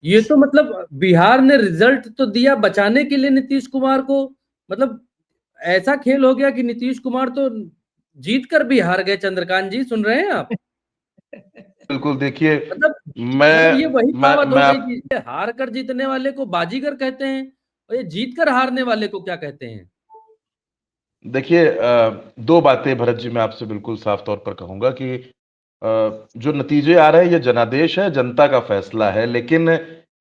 ये तो मतलब बिहार ने रिजल्ट तो दिया बचाने के लिए नीतीश कुमार को, मतलब ऐसा खेल हो गया कि नीतीश कुमार तो जीत कर भी हार गए। चंद्रकांत जी, सुन रहे हैं आप? बिल्कुल, देखिए मतलब ये मैं वही मैं कहावत हो मैं गई आप कि हार कर जीतने वाले को बाजीगर कहते हैं, और ये जीत कर हारने वाले को क्या कहते हैं? देखिए, दो बातें भरत जी मैं आपसे बिल्कुल साफ तौर पर कहूंगा कि जो नतीजे आ रहे हैं ये जनादेश है, जनता का फैसला है। लेकिन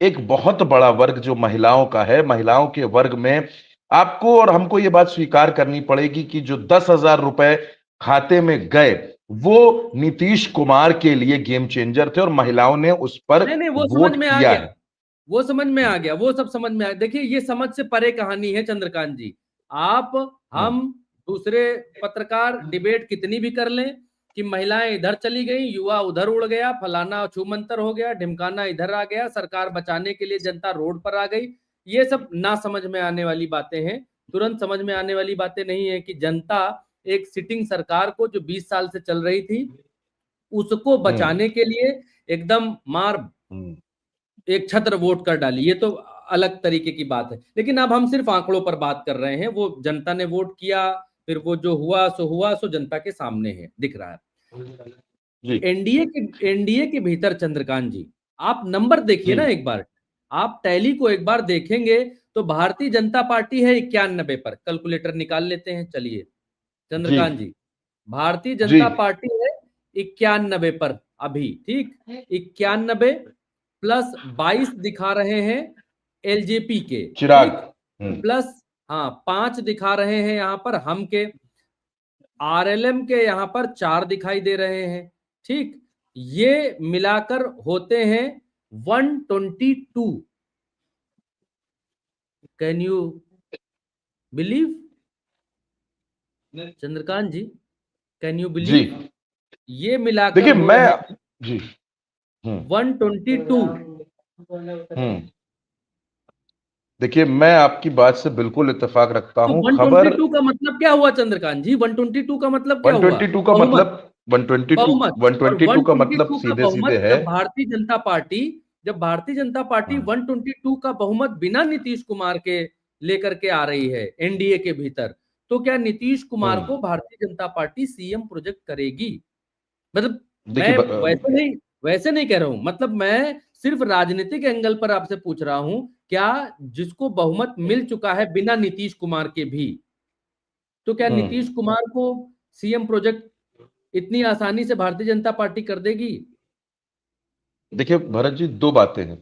एक बहुत बड़ा वर्ग जो महिलाओं का है, महिलाओं के वर्ग में आपको और हमको ये बात स्वीकार करनी पड़ेगी कि जो 10,000 रुपए खाते में गए वो नीतीश कुमार के लिए गेम चेंजर थे और महिलाओं ने उस पर नहीं नहीं, वो समझ वोट में आ किया गया, है। वो समझ में आ गया, वो सब समझ में आ गया। देखिए, ये समझ से परे कहानी है चंद्रकांत जी। आप, हम्म। हम, दूसरे पत्रकार डिबेट कितनी भी कर लें कि महिलाएं इधर चली गई, युवा उधर उड़ गया, फलाना छूमंतर हो गया, ढिमकाना इधर आ गया, सरकार बचाने के लिए जनता रोड पर आ गई, ये सब ना समझ में आने वाली बातें हैं। तुरंत समझ में आने वाली बातें नहीं है कि जनता एक सिटिंग सरकार को जो 20 साल से चल रही थी उसको हम्म। बचाने के लिए एकदम मार हम्म। एक छत्र वोट कर डाली। ये तो अलग तरीके की बात है, लेकिन अब हम सिर्फ आंकड़ों पर बात कर रहे हैं। वो जनता ने वोट किया, फिर वो जो हुआ सो जनता के सामने है, दिख रहा है। जी। एनडीए के भीतर चंद्रकांत जी, आप नंबर देखिए जी। ना एक बार, आप टैली को एक बार देखेंगे तो भारतीय जनता पार्टी है 91 पर। कैलकुलेटर निकाल लेते हैं, चलिए जी। चंद्रकांत जी, भारतीय जी। जनता पार्टी है 91 पर अभी, ठीक। 91 प्लस 22 दिखा रहे हैं एलजेपी के, चिराग। ठीक, हम्म। प्लस हाँ 5 दिखा रहे हैं यहां पर हम के, आरएलएम के यहां पर 4 दिखाई दे रहे हैं, ठीक। ये मिलाकर होते हैं 122। Can you believe Chandrakant ji? Can you ji. Believe? ये मिलाकर देखिए हो मैं रहे जी। हम्म। 122। हम्म। देखिए मैं आपकी बात से बिल्कुल इत्तेफाक रखता तो हूं। खबर 122 का मतलब क्या हुआ चंद्रकांत जी? 122 का मतलब क्या हुआ? 122 का बहुमत। मतलब 122 बहुमत। और 122 का मतलब 122 का सीधे सीधे बहुमत है। जब भारतीय जनता पार्टी हम्म। 122 का बहुमत बिना नीतीश कुमार के लेकर के आ रही है एनडीए के भीतर, तो क्या नीतीश कुमार हम्म। को Bharatiya Janata party CM project करेगी? मतलब देखिए मैं वैसे नहीं कह रहा हूं, मतलब मैं सिर्फ राजनीतिक एंगल पर आपसे पूछ रहा हूं। क्या जिसको बहुमत मिल चुका है बिना नीतीश कुमार के भी, तो क्या नीतीश हम्म। कुमार को सीएम प्रोजेक्ट इतनी आसानी से भारतीय जनता पार्टी कर देगी? देखिए भरत जी, दो बातें हैं।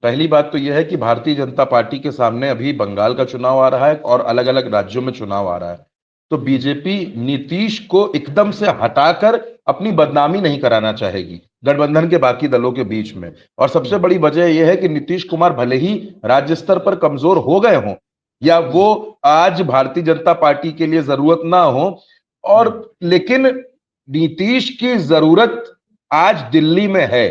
पहली बात तो यह है कि भारतीय जनता पार्टी के सामने अभी बंगाल का चुनाव आ रहा है और अलग अलग राज्यों में चुनाव आ रहा है। तो बीजेपी नीतीश को एकदम से हटाकर अपनी बदनामी नहीं कराना चाहेगी गठबंधन के बाकी दलों के बीच में। और सबसे हम्म। बड़ी वजह यह है कि नीतीश कुमार भले ही राज्य स्तर पर कमजोर हो गए हों या वो हम्म। आज भारतीय जनता पार्टी के लिए जरूरत ना हो, और हम्म। लेकिन नीतीश की जरूरत आज दिल्ली में है।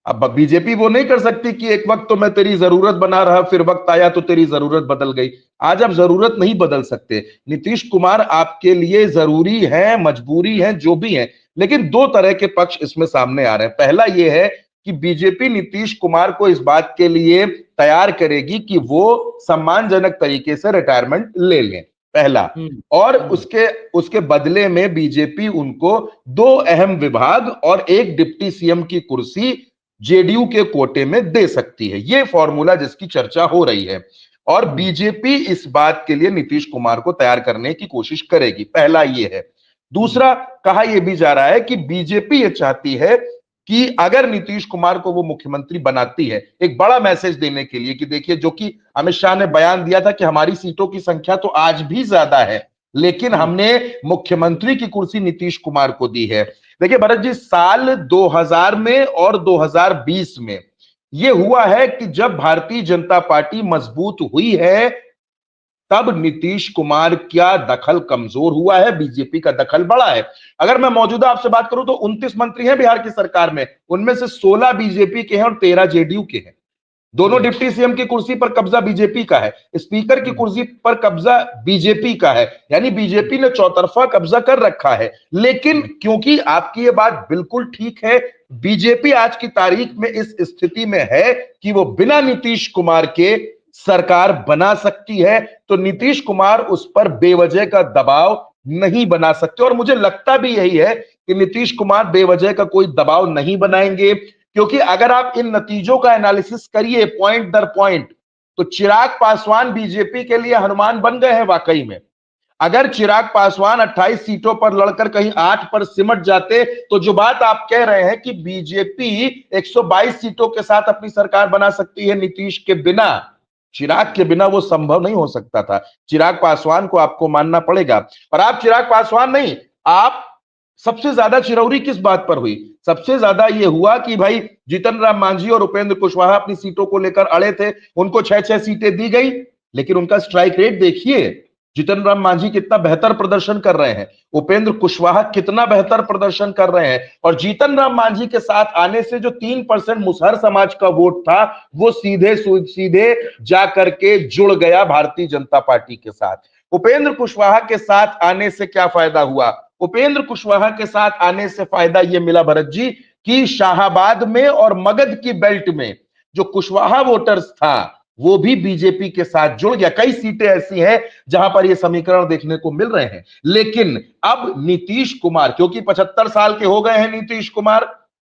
अब बीजेपी वो नहीं कर सकती कि एक वक्त तो मैं तेरी जरूरत बना रहा, फिर वक्त आया तो तेरी जरूरत बदल गई। आज आप जरूरत नहीं बदल सकते। नीतीश कुमार आपके लिए जरूरी है, मजबूरी है, जो भी है। लेकिन दो तरह के पक्ष इसमें सामने आ रहे हैं। पहला यह है कि बीजेपी नीतीश कुमार को इस बात के लिए तैयार करेगी कि वो सम्मानजनक तरीके से रिटायरमेंट ले लें, पहला। हम्म। और हम्म। उसके उसके बदले में बीजेपी उनको दो अहम विभाग और एक डिप्टी सीएम की कुर्सी जेडीयू के कोटे में दे सकती है। यह फॉर्मूला जिसकी चर्चा हो रही है, और हम्म। बीजेपी इस बात के लिए नीतीश कुमार को तैयार करने की कोशिश करेगी, पहला यह है। हम्म। दूसरा, कहा यह भी जा रहा है कि बीजेपी यह चाहती है कि अगर नीतीश कुमार को वो मुख्यमंत्री बनाती है, एक बड़ा मैसेज देने के लिए कि देखिए, जो कि अमित शाह ने बयान दिया था कि हमारी सीटों की संख्या तो आज भी ज्यादा है, लेकिन हम्म। हमने मुख्यमंत्री की कुर्सी नीतीश कुमार को दी है। देखिए भरत जी, साल 2000 में और 2020 में यह हुआ है कि जब भारतीय जनता पार्टी मजबूत हुई है तब नीतीश कुमार का दखल कमजोर हुआ है, बीजेपी का दखल बढ़ा है। अगर मैं मौजूदा आपसे बात करूं तो 29 मंत्री हैं बिहार की सरकार में, उनमें से 16 बीजेपी के हैं और 13 जेडीयू के हैं। दोनों हम्म। डिप्टी सीएम की कुर्सी पर कब्जा बीजेपी का है, स्पीकर की हम्म। कुर्सी पर कब्जा बीजेपी का है, यानी बीजेपी ने चौतरफा कब्जा कर रखा है। लेकिन हम्म। क्योंकि आपकी ये बात बिल्कुल ठीक है, बीजेपी आज की तारीख में इस स्थिति में है कि वो बिना नीतीश कुमार के सरकार बना सकती है, तो नीतीश कुमार उस पर बेवजह का दबाव नहीं बना सकते। और मुझे लगता भी यही है कि नीतीश कुमार बेवजह का कोई दबाव नहीं बनाएंगे, क्योंकि अगर आप इन नतीजों का एनालिसिस करिए पॉइंट दर पॉइंट, तो चिराग पासवान बीजेपी के लिए हनुमान बन गए हैं वाकई में। अगर चिराग पासवान 28 सीटों पर लड़कर कहीं 8 पर सिमट जाते, तो जो बात आप कह रहे हैं कि बीजेपी 122 सीटों के साथ अपनी सरकार बना सकती है नीतीश के बिना, चिराग के बिना वो संभव नहीं हो सकता था। चिराग पासवान को आपको मानना पड़ेगा। और आप चिराग पासवान नहीं, आप सबसे ज्यादा चिरौरी किस बात पर हुई? सबसे ज्यादा ये हुआ कि भाई जीतन राम मांझी और उपेंद्र कुशवाहा अपनी सीटों को लेकर अड़े थे, उनको 6-6 सीटें दी गई, लेकिन उनका स्ट्राइक रेट देखिए। जीतन राम मांझी कितना बेहतर प्रदर्शन कर रहे हैं, उपेंद्र कुशवाहा कितना बेहतर प्रदर्शन कर रहे हैं, और जीतन राम मांझी के साथ आने से जो 3% मुसहर समाज का वोट था, वो सीधे सीधे जाकर के जुड़ गया भारतीय जनता पार्टी के साथ। उपेंद्र कुशवाहा के साथ आने से क्या फायदा हुआ? उपेंद्र कुशवाहा के साथ आने से फायदा यह मिला भरत जी कि शाहाबाद में और मगध की बेल्ट में जो कुशवाहा वोटर्स था, वो भी बीजेपी के साथ जुड़ गया। कई सीटें ऐसी हैं जहां पर ये समीकरण देखने को मिल रहे हैं। लेकिन अब नीतीश कुमार, क्योंकि 75 साल के हो गए हैं नीतीश कुमार,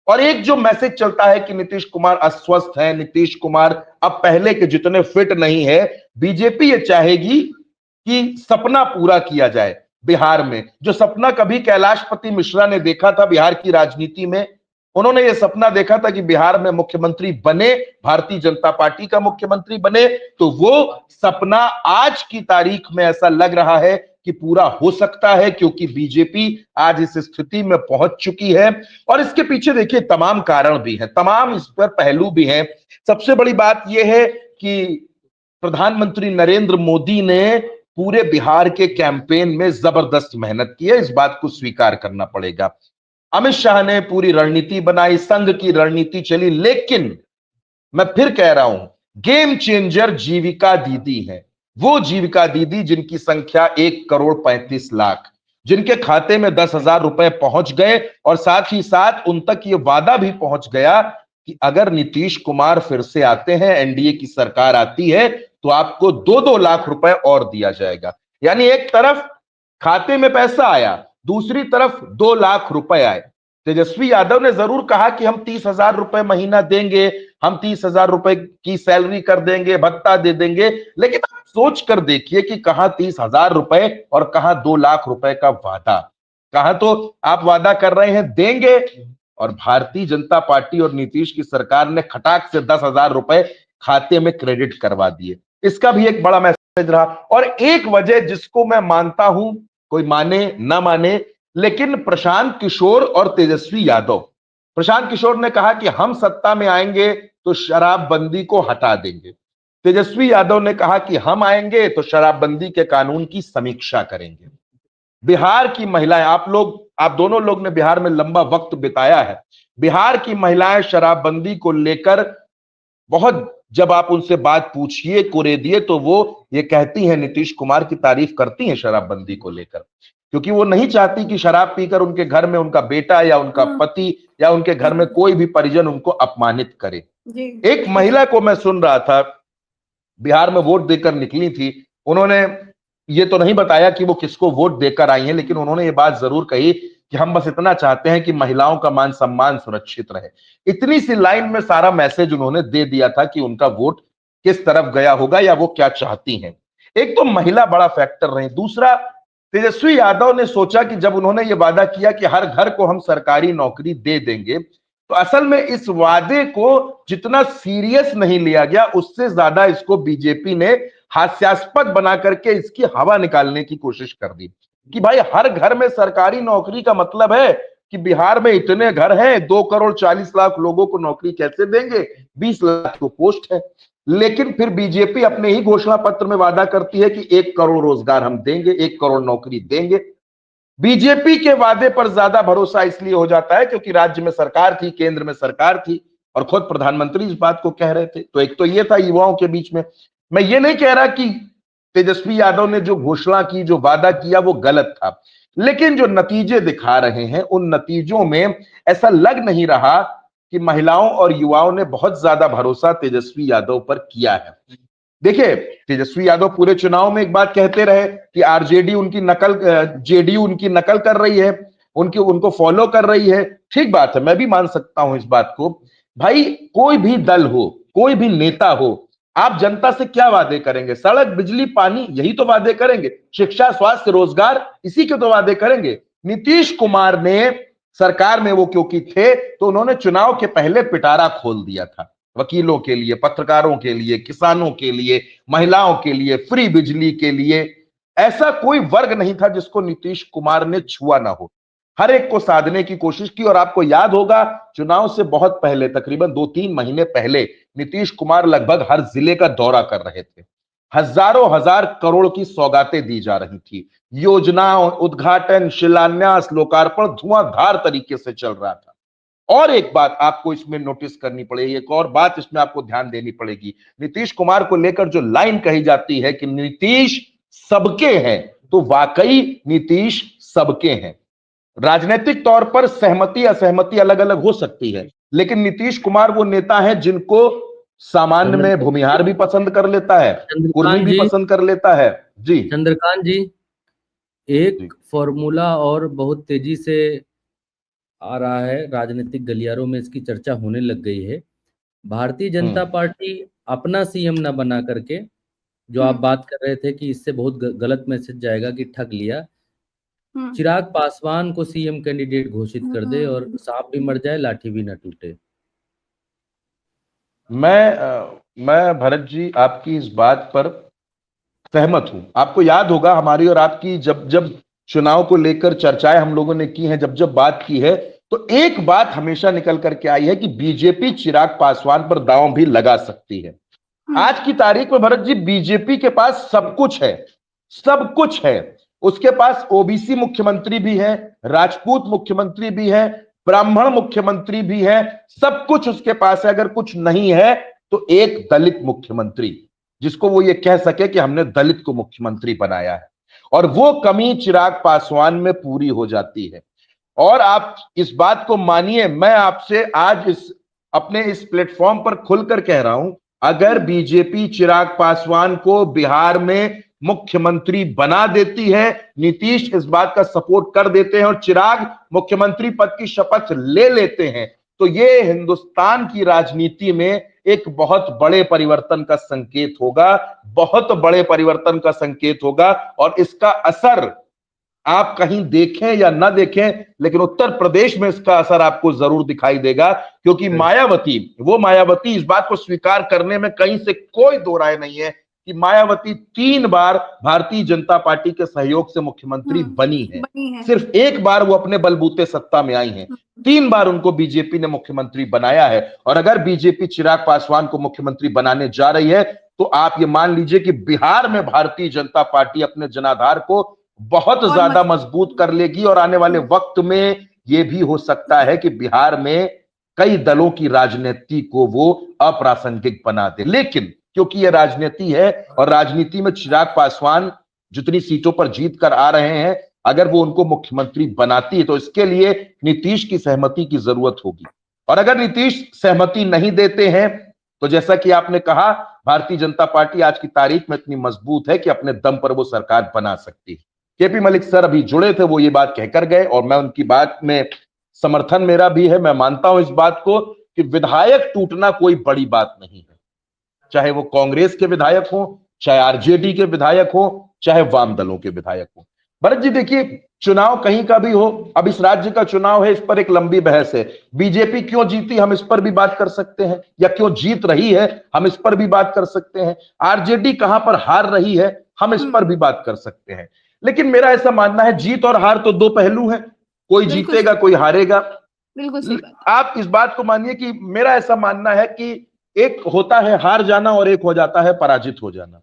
और एक जो मैसेज चलता है कि नीतीश कुमार अस्वस्थ है, नीतीश कुमार अब पहले के जितने फिट नहीं है, बीजेपी ये चाहेगी कि सपना पूरा किया जाए। बिहार में जो सपना कभी कैलाशपति मिश्रा ने देखा था बिहार की राजनीति में, उन्होंने ये सपना देखा था कि बिहार में मुख्यमंत्री बने, भारतीय जनता पार्टी का मुख्यमंत्री बने, तो वो सपना आज की तारीख में ऐसा लग रहा है कि पूरा हो सकता है, क्योंकि बीजेपी आज इस स्थिति में पहुंच चुकी है। और इसके पीछे देखिए तमाम कारण भी हैं, तमाम इस पर पहलू भी हैं। सबसे बड़ी बात यह है कि प्रधानमंत्री नरेंद्र मोदी ने पूरे बिहार के कैंपेन में जबरदस्त मेहनत की है, इस बात को स्वीकार करना पड़ेगा। अमित शाह ने पूरी रणनीति बनाई, संघ की रणनीति चली, लेकिन मैं फिर कह रहा हूं, गेम चेंजर जीविका दीदी है। वो जीविका दीदी जिनकी संख्या 1,35,00,000, जिनके खाते में 10,000 रुपए पहुंच गए, और साथ ही साथ उन तक ये वादा भी पहुंच गया कि अगर नीतीश कुमार फिर से आते हैं, एनडीए की सरकार आती है, तो आपको 2-2 लाख रुपए और दिया जाएगा। यानी एक तरफ खाते में पैसा आया, दूसरी तरफ 2 लाख रुपए आए। तेजस्वी यादव ने जरूर कहा कि हम 30,000 रुपए महीना देंगे, हम 30,000 रुपए की सैलरी कर देंगे, भत्ता दे देंगे, लेकिन आप सोच कर देखिए कि कहां 30,000 रुपए और कहां 2 लाख रुपए का वादा। कहां तो आप वादा कर रहे हैं देंगे, और भारतीय जनता पार्टी और नीतीश की सरकार ने खटाक से 10,000 रुपए खाते में क्रेडिट करवा दिए। इसका भी एक बड़ा मैसेज रहा। और एक वजह जिसको मैं मानता हूं, कोई माने ना माने, लेकिन प्रशांत किशोर और तेजस्वी यादव, प्रशांत किशोर ने कहा कि हम सत्ता में आएंगे तो शराबबंदी को हटा देंगे, तेजस्वी यादव ने कहा कि हम आएंगे तो शराबबंदी के कानून की समीक्षा करेंगे। बिहार की महिलाएं, आप दोनों लोग ने बिहार में लंबा वक्त बिताया है, बिहार की महिलाएं शराबबंदी को लेकर बहुत, जब आप उनसे बात पूछिए कुरेदिए, तो वो ये कहती हैं, नीतीश कुमार की तारीफ करती हैं शराबबंदी को लेकर, क्योंकि वो नहीं चाहती कि शराब पीकर उनके घर में उनका बेटा या उनका पति या उनके घर में कोई भी परिजन उनको अपमानित करे। एक महिला को मैं सुन रहा था, बिहार में वोट देकर निकली थी, उन्होंने ये तो नहीं बताया कि वो किसको वोट देकर आई हैं, लेकिन उन्होंने ये बात जरूर कही कि हम बस इतना चाहते हैं कि महिलाओं का मान सम्मान सुरक्षित रहे। इतनी सी लाइन में सारा मैसेज उन्होंने दे दिया था कि उनका वोट किस तरफ गया होगा या वो क्या चाहती हैं। एक तो महिला बड़ा फैक्टर रही, दूसरा तेजस्वी यादव ने सोचा कि जब उन्होंने ये वादा किया कि हर घर को हम सरकारी नौकरी दे देंगे, तो असल में इस वादे को जितना सीरियस नहीं लिया गया, उससे ज्यादा इसको बीजेपी ने हास्यास्पद बना करके इसकी हवा निकालने की कोशिश कर दी कि भाई हर घर में सरकारी नौकरी का मतलब है कि बिहार में इतने घर हैं, 2,40,00,000 लोगों को नौकरी कैसे देंगे, 20 लाख तो पोस्ट है। लेकिन फिर बीजेपी अपने ही घोषणा पत्र में वादा करती है कि 1 करोड़ रोजगार हम देंगे, 1 करोड़ नौकरी देंगे। बीजेपी के वादे पर ज्यादा भरोसा इसलिए हो जाता है क्योंकि राज्य में सरकार थी, केंद्र में सरकार थी, और खुद प्रधानमंत्री इस बात को कह रहे थे। तो एक तो ये था युवाओं के बीच में। मैं ये नहीं कह रहा कि तेजस्वी यादव ने जो घोषणा की, जो वादा किया, वो गलत था, लेकिन जो नतीजे दिखा रहे हैं उन नतीजों में ऐसा लग नहीं रहा कि महिलाओं और युवाओं ने बहुत ज्यादा भरोसा तेजस्वी यादव पर किया है। देखिए, तेजस्वी यादव पूरे चुनाव में एक बात कहते रहे कि आरजेडी उनकी नकल, जेडीयू उनकी नकल कर रही है, उनको फॉलो कर रही है। ठीक बात है, मैं भी मान सकता हूं इस बात को। भाई, कोई भी दल हो, कोई भी नेता हो, आप जनता से क्या वादे करेंगे? सड़क, बिजली, पानी, यही तो वादे करेंगे। शिक्षा, स्वास्थ्य, रोजगार, इसी के तो वादे करेंगे। नीतीश कुमार ने सरकार में वो क्योंकि थे तो उन्होंने चुनाव के पहले पिटारा खोल दिया था, वकीलों के लिए, पत्रकारों के लिए, किसानों के लिए, महिलाओं के लिए, फ्री बिजली के लिए। ऐसा कोई वर्ग नहीं था जिसको नीतीश कुमार ने छुआ ना हो। हर एक को साधने की कोशिश की। और आपको याद होगा, चुनाव से बहुत पहले, तकरीबन 2-3 महीने पहले, नीतीश कुमार लगभग हर जिले का दौरा कर रहे थे। हजारों हजार करोड़ की सौगातें दी जा रही थी। योजनाओं, उद्घाटन, शिलान्यास, लोकार्पण धुआंधार तरीके से चल रहा था। और एक बात आपको इसमें नोटिस करनी पड़ेगी, एक और बात इसमें आपको ध्यान देनी पड़ेगी। नीतीश कुमार को लेकर जो लाइन कही जाती है कि नीतीश सबके हैं, तो वाकई नीतीश सबके हैं। राजनीतिक तौर पर सहमति असहमति अलग अलग हो सकती है, लेकिन नीतीश कुमार वो नेता है जिनको सामान्य में भूमिहार भी पसंद कर लेता है, कुर्मी भी पसंद कर लेता है। जी चंद्रकांत जी, एक फॉर्मूला और बहुत तेजी से आ रहा है, राजनीतिक गलियारों में इसकी चर्चा होने लग गई है। भारतीय जनता पार्टी अपना सीएम न बना करके, जो आप बात कर रहे थे कि इससे बहुत गलत मैसेज जाएगा कि ठग लिया, चिराग पासवान को सीएम कैंडिडेट घोषित कर दे और सांप भी मर जाए, लाठी भी न टूटे। मैं भरत जी आपकी इस बात पर सहमत हूं। आपको याद होगा, हमारी और आपकी जब जब चुनाव को लेकर चर्चाएं हम लोगों ने की हैं, जब जब बात की है, तो एक बात हमेशा निकल करके आई है कि बीजेपी चिराग पासवान पर दांव भी लगा सकती है। आज की तारीख में भरत जी, बीजेपी के पास सब कुछ है, सब कुछ है। उसके पास ओबीसी मुख्यमंत्री भी है, राजपूत मुख्यमंत्री भी है, ब्राह्मण मुख्यमंत्री भी है, सब कुछ उसके पास है। अगर कुछ नहीं है तो एक दलित मुख्यमंत्री, जिसको वो ये कह सके कि हमने दलित को मुख्यमंत्री बनाया है। और वो कमी चिराग पासवान में पूरी हो जाती है। और आप इस बात को मानिए, मैं आपसे आज अपने इस प्लेटफॉर्म पर खुलकर कह रहा हूं, अगर बीजेपी चिराग पासवान को बिहार में मुख्यमंत्री बना देती है, नीतीश इस बात का सपोर्ट कर देते हैं और चिराग मुख्यमंत्री पद की शपथ ले लेते हैं, तो ये हिंदुस्तान की राजनीति में एक बहुत बड़े परिवर्तन का संकेत होगा, बहुत बड़े परिवर्तन का संकेत होगा। और इसका असर आप कहीं देखें या ना देखें, लेकिन उत्तर प्रदेश में इसका असर आपको जरूर दिखाई देगा। क्योंकि मायावती इस बात को स्वीकार करने में कहीं से कोई दो राय नहीं है कि मायावती 3 बार भारतीय जनता पार्टी के सहयोग से मुख्यमंत्री बनी है। सिर्फ एक बार वो अपने बलबूते सत्ता में आई हैं, 3 बार उनको बीजेपी ने मुख्यमंत्री बनाया है। और अगर बीजेपी चिराग पासवान को मुख्यमंत्री बनाने जा रही है, तो आप ये मान लीजिए कि बिहार में भारतीय जनता पार्टी अपने जनाधार को बहुत ज्यादा मजबूत कर लेगी। और आने वाले वक्त में यह भी हो सकता है कि बिहार में कई दलों की राजनीति को वो अप्रासंगिक बना दे। लेकिन क्योंकि यह राजनीति है और राजनीति में चिराग पासवान जितनी सीटों पर जीत कर आ रहे हैं, अगर वो उनको मुख्यमंत्री बनाती है तो इसके लिए नीतीश की सहमति की जरूरत होगी। और अगर नीतीश सहमति नहीं देते हैं तो जैसा कि आपने कहा, भारतीय जनता पार्टी आज की तारीख में इतनी मजबूत है कि अपने दम पर वो सरकार बना सकती है। केपी मलिक सर अभी जुड़े थे, वो ये बात कहकर गए और मैं उनकी बात में समर्थन मेरा भी है। मैं मानता हूं इस बात को कि विधायक टूटना कोई बड़ी बात नहीं है, चाहे वो कांग्रेस के विधायक हो, चाहे आरजेडी के विधायक हो, चाहे वाम दलों के विधायक हो। भरत जी देखिए, चुनाव कहीं का भी हो, अब इस राज्य का चुनाव है, इस पर एक लंबी बहस है। बीजेपी क्यों जीती, हम इस पर भी बात कर सकते हैं, या क्यों जीत रही है, हम इस पर भी बात कर सकते हैं। आरजेडी कहां पर हार रही है, हम इस पर भी बात कर सकते हैं। लेकिन मेरा ऐसा मानना है, जीत और हार तो दो पहलू हैं, कोई जीतेगा कोई हारेगा। बिल्कुल। आप इस बात को मानिए कि मेरा ऐसा मानना है कि एक होता है हार जाना और एक हो जाता है पराजित हो जाना।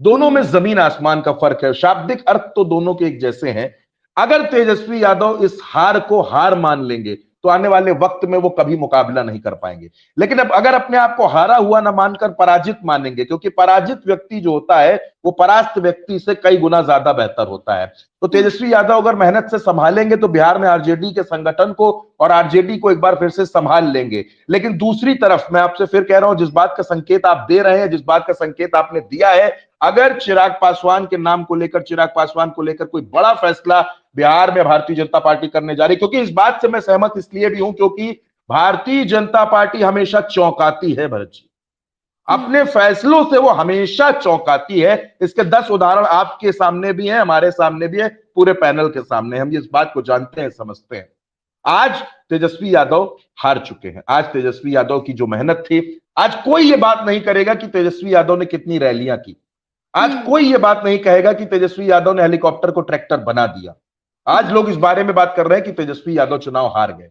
दोनों में जमीन आसमान का फर्क है, शाब्दिक अर्थ तो दोनों के एक जैसे हैं। अगर तेजस्वी यादव इस हार को हार मान लेंगे तो आने वाले वक्त में वो कभी मुकाबला नहीं कर पाएंगे। लेकिन अब अगर अपने आप को हारा हुआ ना मानकर पराजित मानेंगे, क्योंकि पराजित व्यक्ति जो होता है वो परास्त व्यक्ति से कई गुना ज्यादा बेहतर होता है। तो तेजस्वी यादव अगर मेहनत से संभालेंगे तो बिहार में आरजेडी के संगठन को और आरजेडी को एक बार फिर से संभाल लेंगे। लेकिन दूसरी तरफ मैं आपसे फिर कह रहा हूं, जिस बात का संकेत आप दे रहे हैं, जिस बात का संकेत आपने दिया है, अगर चिराग पासवान के नाम को लेकर, चिराग पासवान को लेकर कोई बड़ा फैसला बिहार में भारतीय जनता पार्टी करने जा रही, क्योंकि इस बात से मैं सहमत इसलिए भी हूं क्योंकि भारतीय जनता पार्टी हमेशा चौंकाती है भरत जी, अपने फैसलों से वो हमेशा चौंकाती है। इसके 10 उदाहरण आपके सामने भी हैं, हमारे सामने भी है, पूरे पैनल के सामने। हम इस बात को जानते हैं, समझते हैं। आज तेजस्वी यादव हार चुके हैं। आज तेजस्वी यादव की जो मेहनत थी, आज कोई ये बात नहीं करेगा कि तेजस्वी यादव ने कितनी रैलियां की। आज कोई ये बात नहीं कहेगा कि तेजस्वी यादव ने हेलीकॉप्टर को ट्रैक्टर बना दिया। आज लोग इस बारे में बात कर रहे हैं कि तेजस्वी यादव चुनाव हार गए।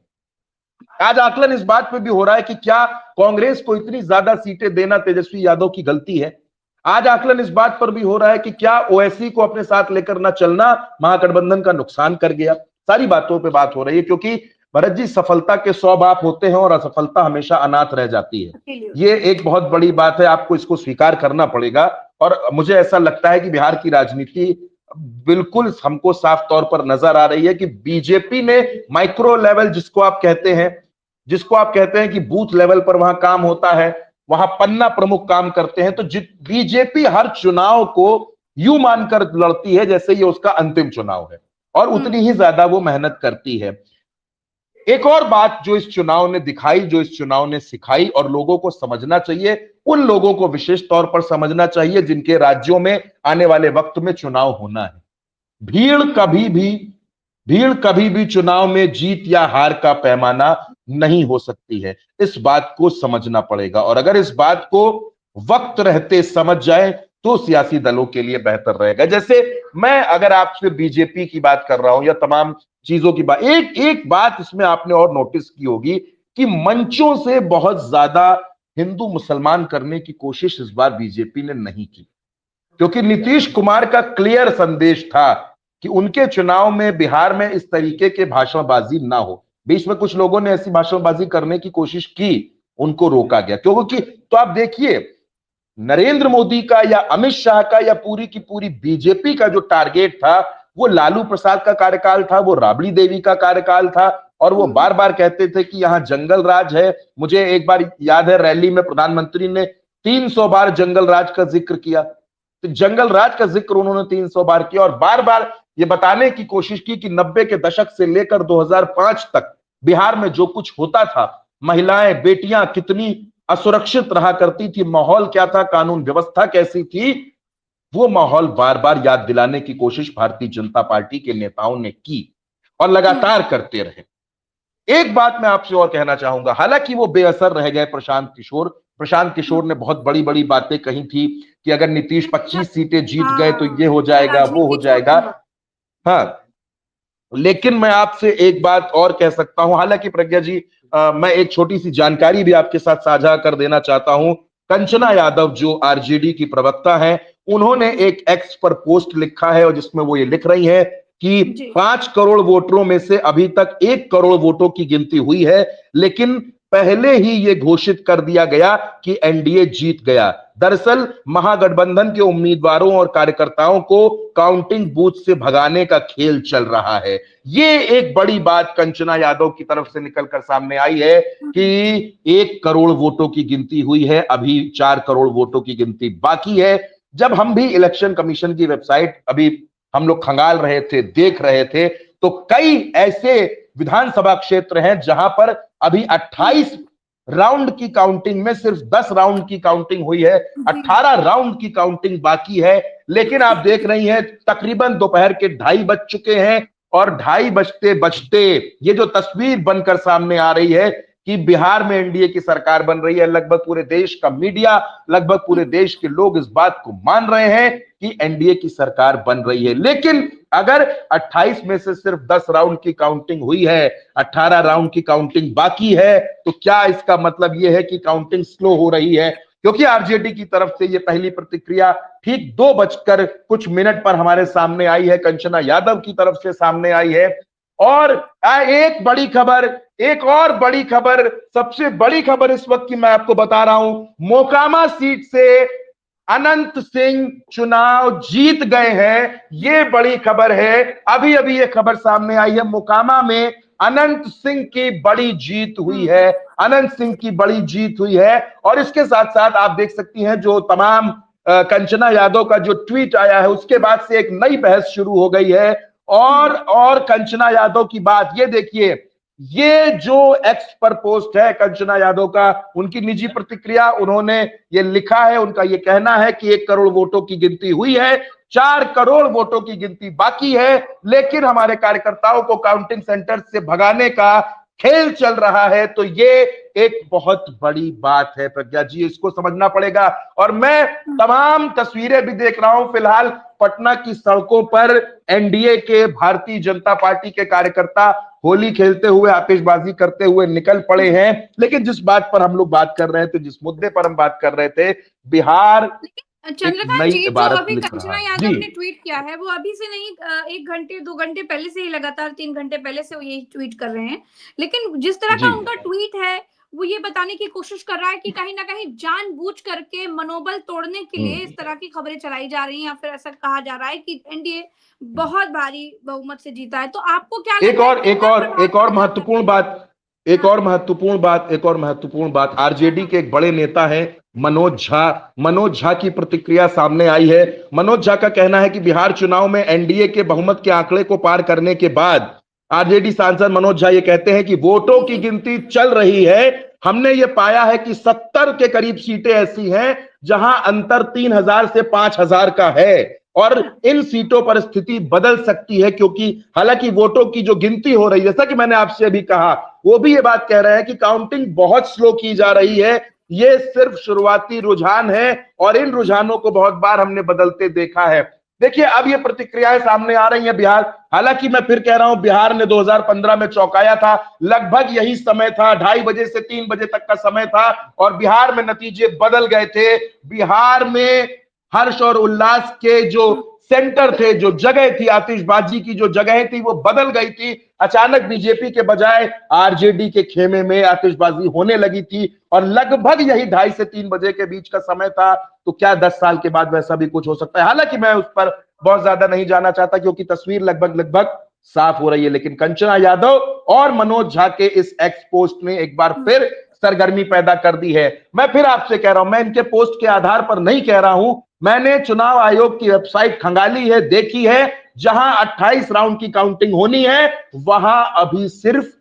आज आकलन इस बात पे भी हो रहा है कि क्या कांग्रेस को इतनी ज्यादा सीटें देना तेजस्वी यादव की गलती है। आज आकलन इस बात पर भी हो रहा है कि क्या ओवैसी को अपने साथ लेकर ना चलना महागठबंधन का नुकसान कर गया। सारी बातों पे बात हो रही है, क्योंकि भरत जी, सफलता के 100 बाप होते हैं और असफलता हमेशा अनाथ रह जाती है। ये एक बहुत बड़ी बात है, आपको इसको स्वीकार करना पड़ेगा। और मुझे ऐसा लगता है कि बिहार की राजनीति बिल्कुल हमको साफ तौर पर नजर आ रही है कि बीजेपी ने माइक्रो लेवल, जिसको आप कहते हैं कि बूथ लेवल पर वहां काम होता है, वहां पन्ना प्रमुख काम करते हैं। तो बीजेपी हर चुनाव को यूं मानकर लड़ती है जैसे ये उसका अंतिम चुनाव है, और उतनी ही ज्यादा वो मेहनत करती है। एक और बात जो इस चुनाव ने दिखाई, जो इस चुनाव ने सिखाई, और लोगों को समझना चाहिए, उन लोगों को विशेष तौर पर समझना चाहिए जिनके राज्यों में आने वाले वक्त में चुनाव होना है। भीड़ कभी भी चुनाव में जीत या हार का पैमाना नहीं हो सकती है। इस बात को समझना पड़ेगा, और अगर इस बात को वक्त रहते समझ जाए तो सियासी दलों के लिए बेहतर रहेगा। जैसे मैं अगर आपसे बीजेपी की बात कर रहा हूं या तमाम चीजों की बात, एक बात इसमें आपने और नोटिस की होगी कि मंचों से बहुत ज्यादा हिंदू मुसलमान करने की कोशिश इस बार बीजेपी ने नहीं की, क्योंकि नीतीश कुमार का क्लियर संदेश था कि उनके चुनाव में बिहार में इस तरीके के भाषणबाजी ना हो। बीच में कुछ लोगों ने ऐसी भाषणबाजी करने की कोशिश की, उनको रोका गया। क्योंकि तो आप देखिए, नरेंद्र मोदी का या अमित शाह का या पूरी की पूरी बीजेपी का जो टारगेट था वो लालू प्रसाद का कार्यकाल था, वो राबड़ी देवी का कार्यकाल था, और वो बार बार कहते थे कि यहां जंगल राज है। मुझे एक बार याद है, रैली में प्रधानमंत्री ने 300 बार जंगल राज का जिक्र किया। तो जंगल राज का जिक्र उन्होंने 300 बार किया, और बार बार ये बताने की कोशिश की कि 90 के दशक से लेकर 2005 तक बिहार में जो कुछ होता था, महिलाएं, बेटियां कितनी असुरक्षित रहा करती थी, माहौल क्या था, कानून व्यवस्था कैसी थी, वो माहौल बार बार याद दिलाने की कोशिश भारतीय जनता पार्टी के नेताओं ने की और लगातार करते रहे। एक बात मैं आपसे और कहना चाहूंगा, हालांकि वो बेअसर रह गए प्रशांत किशोर ने बहुत बड़ी बड़ी बातें कही थी कि अगर नीतीश 25 सीटें जीत गए तो ये हो जाएगा, वो हो जाएगा। हाँ, लेकिन मैं आपसे एक बात और कह सकता हूं, हालांकि प्रज्ञा जी, मैं एक छोटी सी जानकारी भी आपके साथ साझा कर देना चाहता हूं। कंचना यादव जो आरजेडी की प्रवक्ता हैं, उन्होंने एक एक्स पर पोस्ट लिखा है और जिसमें वो ये लिख रही हैं कि 5 करोड़ वोटरों में से अभी तक 1 करोड़ वोटों की गिनती हुई है, लेकिन पहले ही ये घोषित कर दिया गया कि एनडीए जीत गया। दरअसल महागठबंधन के उम्मीदवारों और कार्यकर्ताओं को काउंटिंग बूथ से भगाने का खेल चल रहा है। ये एक बड़ी बात कंचना यादव की तरफ से निकलकर सामने आई है कि 1 करोड़ वोटों की गिनती हुई है, अभी 4 करोड़ वोटों की गिनती बाकी है। जब हम भी इलेक्शन कमीशन की वेबसाइट अभी हम लोग खंगाल रहे थे, देख रहे थे, तो कई ऐसे विधानसभा क्षेत्र हैं जहां पर अभी 28 राउंड की काउंटिंग में सिर्फ 10 राउंड की काउंटिंग हुई है, 18 राउंड की काउंटिंग बाकी है। लेकिन आप देख रही हैं तकरीबन दोपहर के 2:30 बज चुके हैं, और 2:30 बजते बजते ये जो तस्वीर बनकर सामने आ रही है कि बिहार में एनडीए की सरकार बन रही है। लगभग पूरे देश का मीडिया, लगभग पूरे देश के लोग इस बात को मान रहे हैं कि एनडीए की सरकार बन रही है। लेकिन अगर 28 में से सिर्फ 10 राउंड की काउंटिंग हुई है, 18 राउंड की काउंटिंग बाकी है, तो क्या इसका मतलब यह है कि काउंटिंग स्लो हो रही है? क्योंकि आरजेडी की तरफ से यह पहली प्रतिक्रिया ठीक 2 बजकर कुछ मिनट पर हमारे सामने आई है, कंचना यादव की तरफ से सामने आई है। और एक और बड़ी खबर, सबसे बड़ी खबर इस वक्त की मैं आपको बता रहा हूं, मोकामा सीट से अनंत सिंह चुनाव जीत गए हैं, ये बड़ी खबर है। अभी अभी ये खबर सामने आई है, मोकामा में अनंत सिंह की बड़ी जीत हुई है, अनंत सिंह की बड़ी जीत हुई है। और इसके साथ साथ आप देख सकती हैं जो तमाम कंचना यादव का जो ट्वीट आया है, उसके बाद से एक नई बहस शुरू हो गई है। और कंचना यादव की बात ये देखिए, ये जो एक्स पर पोस्ट है कंचना यादव का, उनकी निजी प्रतिक्रिया, उन्होंने ये लिखा है, उनका ये कहना है कि 1 करोड़ वोटों की गिनती हुई है, 4 करोड़ वोटों की गिनती बाकी है, लेकिन हमारे कार्यकर्ताओं को काउंटिंग सेंटर से भगाने का खेल चल रहा है। तो ये एक बहुत बड़ी बात है प्रज्ञा जी, इसको समझना पड़ेगा। और मैं तमाम तस्वीरें भी देख रहा हूं, फिलहाल पटना की सड़कों पर एनडीए के, भारतीय जनता पार्टी के कार्यकर्ता होली खेलते हुए, आतिशबाजी करते हुए निकल पड़े हैं। लेकिन जिस बात पर हम लोग बात कर रहे थे, जिस मुद्दे पर हम बात कर रहे थे, बिहार चंद्रकांत जी, जो अभी कंचना यादव जी। ने ट्वीट किया है, वो अभी से नहीं, 1 घंटे 2 घंटे पहले से ही, लगातार 3 घंटे पहले से वो यही ट्वीट कर रहे हैं। लेकिन जिस तरह का उनका ट्वीट है, वो ये बताने की कोशिश कर रहा है कि कहीं ना कहीं जानबूझ करके मनोबल तोड़ने के लिए इस तरह की खबरें चलाई जा रही हैं, या फिर ऐसा कहा जा रहा है कि एनडीए बहुत भारी बहुमत से जीता है। तो आपको क्या लगता है? एक और महत्वपूर्ण बात, आरजेडी के एक बड़े नेता हैं मनोज झा की प्रतिक्रिया सामने आई है। मनोज झा का कहना है कि बिहार चुनाव में एनडीए के बहुमत के आंकड़े को पार करने के बाद आरजेडी सांसद मनोज झा ये कहते हैं कि वोटों की गिनती चल रही है, हमने ये पाया है कि 70 के करीब सीटें ऐसी हैं जहां अंतर 3000 से 5000 का है, और इन सीटों पर स्थिति बदल सकती है, क्योंकि हालांकि वोटों की जो गिनती हो रही है, जैसा कि मैंने आपसे अभी कहा, वो भी ये बात कह रहे हैं कि काउंटिंग बहुत स्लो की जा रही है, ये सिर्फ शुरुआती रुझान है, और इन रुझानों को बहुत बार हमने बदलते देखा है। देखिए, अब ये प्रतिक्रियाएं सामने आ रही हैं बिहार, हालांकि मैं फिर कह रहा हूं, बिहार ने 2015 में चौंकाया था, लगभग यही समय था, 2:30 बजे से 3 बजे तक का समय था, और बिहार में नतीजे बदल गए थे। बिहार में हर्ष और उल्लास के जो सेंटर थे, जो जगह थी, आतिशबाजी की जो जगह थी, वो बदल गई थी। अचानक बीजेपी के बजाय आरजेडी के खेमे में आतिशबाजी होने लगी थी, और लगभग यही 2:30 से 3 बजे के बीच का समय था। तो क्या 10 साल के बाद वैसा भी कुछ हो सकता है? हालांकि मैं उस पर बहुत ज्यादा नहीं जाना चाहता, क्योंकि तस्वीर लगभग साफ हो रही है। लेकिन कंचना यादव और मनोज झा के इस एक्स पोस्ट ने एक बार फिर सरगर्मी पैदा कर दी है। मैं फिर आपसे कह रहा हूं, मैं इनके पोस्ट के आधार पर नहीं कह रहा हूं, मैंने चुनाव आयोग की वेबसाइट खंगाली है, देखी है, जहां 28 राउंड की काउंटिंग होनी है, वहां अभी सिर्फ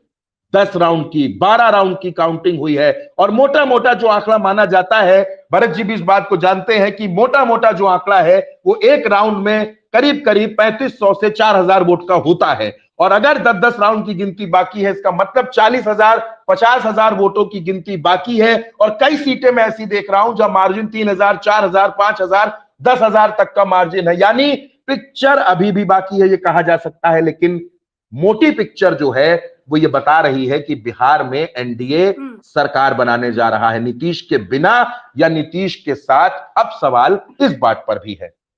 10 राउंड की, 12 राउंड की काउंटिंग हुई है। और मोटा मोटा जो आंकड़ा माना जाता है, भरत जी भी इस बात को जानते हैं कि मोटा मोटा जो आंकड़ा है, वो एक राउंड में करीब 3500 से 4000 वोट का होता है। और अगर 10-10 राउंड की गिनती बाकी है, इसका मतलब 40,000 50,000 वोटों की गिनती बाकी है। और कई सीटें मैं ऐसी देख रहा हूं जहां मार्जिन 3000, 4000, 5000, 10,000 तक का मार्जिन है। यानी पिक्चर अभी भी बाकी है, ये कहा जा सकता है। लेकिन मोटी पिक्चर जो है वो ये बता रही है कि बिहार में एनडीए सरकार बनाने जा रहा है, नीतीश के बिना या नीतीश के साथ। अब सवाल इस बात पर भी है